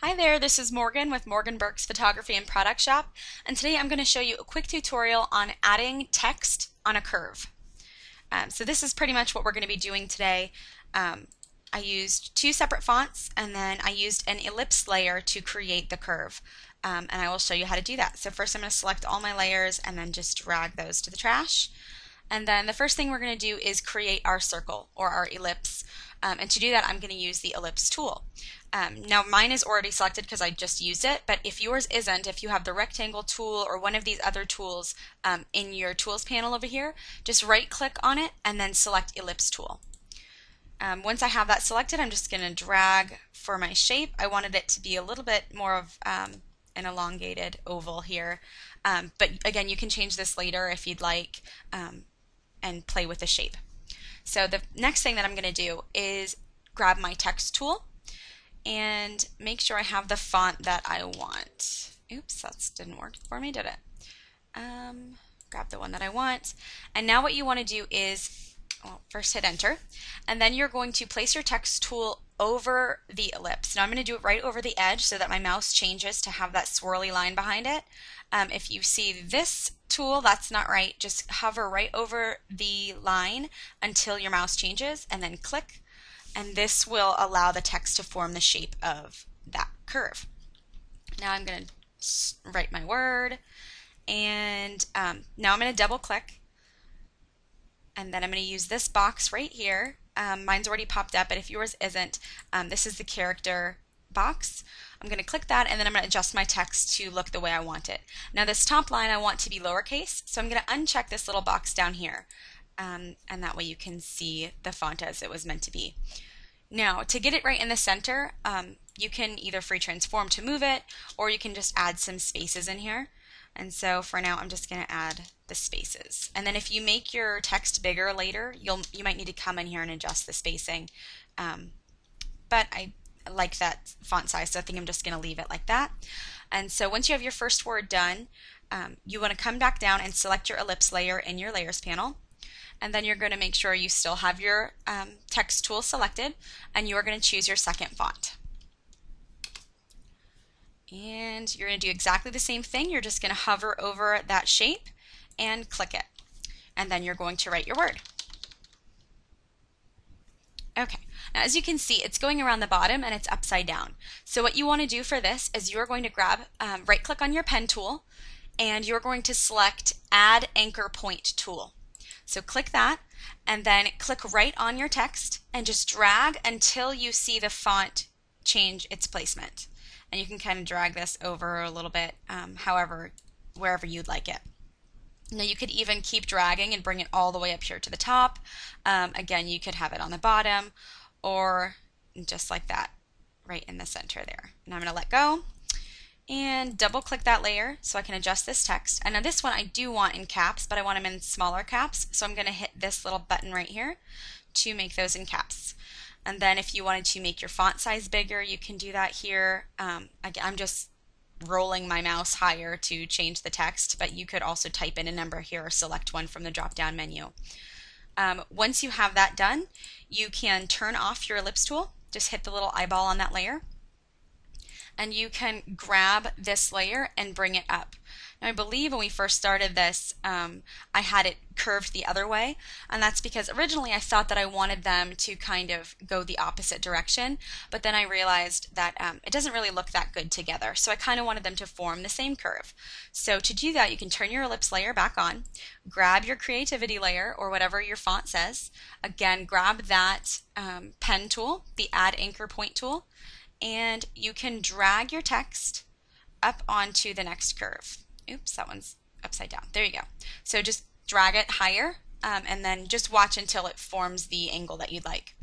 Hi there, this is Morgan with Morgan Burke's Photography and Product Shop, and today I'm going to show you a quick tutorial on adding text on a curve. So this is pretty much what we're going to be doing today. I used two separate fonts and then I used an ellipse layer to create the curve. And I will show you how to do that. So first I'm going to select all my layers and then just drag those to the trash. And then the first thing we're going to do is create our circle or our ellipse. And to do that, I'm going to use the ellipse tool. Now mine is already selected because I just used it, but if yours isn't, if you have the rectangle tool or one of these other tools in your tools panel over here, just right click on it and then select ellipse tool. Once I have that selected, I'm just going to drag for my shape. I wanted it to be a little bit more of an elongated oval here, but again, you can change this later if you'd like and play with the shape. So the next thing that I'm going to do is grab my text tool and make sure I have the font that I want. Oops, that didn't work for me, did it? Grab the one that I want. And now what you want to do is, well, first hit enter, and then you're going to place your text tool over the ellipse. Now I'm going to do it right over the edge so that my mouse changes to have that swirly line behind it. If you see this tool, that's not right. Just hover right over the line until your mouse changes and then click, and this will allow the text to form the shape of that curve. Now I'm going to write my word, and now I'm going to double click, and then I'm going to use this box right here. Mine's already popped up, but if yours isn't, this is the character box. I'm going to click that, and then I'm going to adjust my text to look the way I want it. Now this top line I want to be lowercase, so I'm going to uncheck this little box down here, and that way you can see the font as it was meant to be. Now to get it right in the center, you can either free transform to move it, or you can just add some spaces in here. And so for now I'm just going to add the spaces. And then if you make your text bigger later, you might need to come in here and adjust the spacing. But I like that font size, so I think I'm just going to leave it like that. And so once you have your first word done, you want to come back down and select your ellipse layer in your layers panel. And then you're going to make sure you still have your text tool selected, and you are going to choose your second font. And you're going to do exactly the same thing. You're just going to hover over that shape and click it. And then you're going to write your word. Okay, now as you can see, it's going around the bottom and it's upside down. So what you want to do for this is you're going to grab, right click on your pen tool, and you're going to select Add Anchor Point tool. So click that, and then click right on your text and just drag until you see the font change its placement. And you can kind of drag this over a little bit, wherever you'd like it. Now you could even keep dragging and bring it all the way up here to the top. Again, you could have it on the bottom or just like that, right in the center there. Now I'm going to let go and double click that layer so I can adjust this text. And now this one I do want in caps, but I want them in smaller caps, so I'm going to hit this little button right here to make those in caps. And then if you wanted to make your font size bigger, you can do that here. Again, I'm just rolling my mouse higher to change the text, but you could also type in a number here or select one from the drop-down menu. Once you have that done, you can turn off your ellipse tool. Just hit the little eyeball on that layer, and you can grab this layer and bring it up. Now I believe when we first started this, I had it curved the other way, and that's because originally I thought that I wanted them to kind of go the opposite direction, but then I realized that it doesn't really look that good together, so I kind of wanted them to form the same curve. So to do that, you can turn your ellipse layer back on, grab your creativity layer or whatever your font says, again grab that pen tool, the Add Anchor Point tool, and you can drag your text up onto the next curve. Oops, that one's upside down. There you go. So just drag it higher, and then just watch until it forms the angle that you'd like.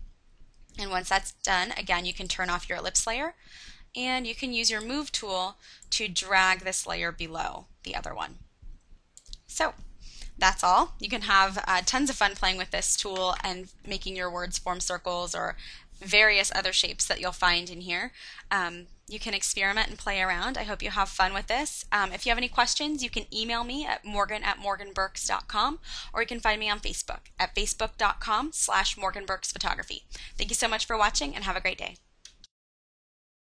And once that's done, again, you can turn off your ellipse layer, and you can use your move tool to drag this layer below the other one. So that's all. You can have tons of fun playing with this tool and making your words form circles or various other shapes that you'll find in here. You can experiment and play around. I hope you have fun with this. If you have any questions, you can email me at morgan@morganburks.com, or you can find me on Facebook at facebook.com/morganburksphotography. Thank you so much for watching, and have a great day.